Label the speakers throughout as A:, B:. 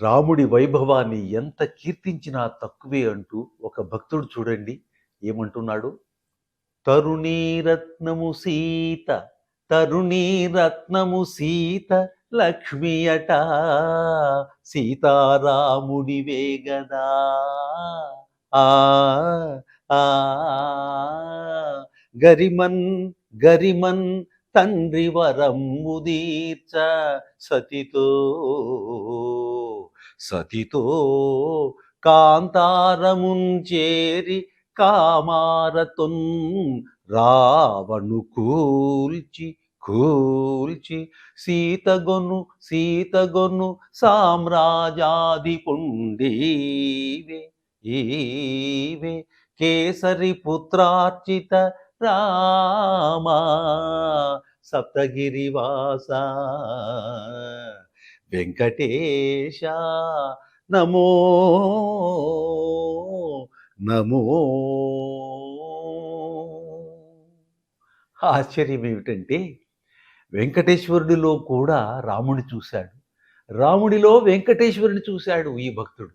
A: రాముడి వైభవాన్ని ఎంత కీర్తించినా తక్కువే అంటూ ఒక భక్తుడు చూడండి ఏమంటున్నాడు. తరుణీరత్నము సీత, తరుణీరత్నము సీత, లక్ష్మి అట సీతారాముడి వేగదా. ఆ ఆ గరిమన్ గరిమన్ తండ్రి వరం ముదీర్చ సతితో సతితో కాంతారముంచేరి కామారతున్ రావణు కూల్చి కూల్చి సీతగొను సామ్రాజ్యాధిపుండీవే ఈవే కేసరి పుత్రార్చిత రామా సప్తగిరివాస వెంకటేశ నమో నమో. ఆశ్చర్యం ఏమిటంటే వెంకటేశ్వరుడిలో కూడా రాముని చూశాడు, రాముడిలో వెంకటేశ్వరుని చూశాడు ఈ భక్తుడు.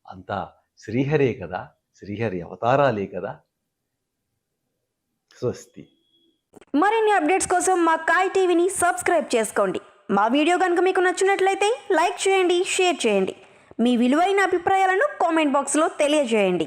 A: అంతా శ్రీహరే కదా, శ్రీహరి అవతారాలే కదా. స్వస్తి.
B: మరిన్ని అప్డేట్స్ కోసం మా కాయ్ టీవీని సబ్స్క్రైబ్ చేసుకోండి. మా వీడియో కనుక మీకు నచ్చినట్లయితే లైక్ చేయండి, షేర్ చేయండి. మీ విలువైన అభిప్రాయాలను కామెంట్ బాక్స్లో తెలియజేయండి.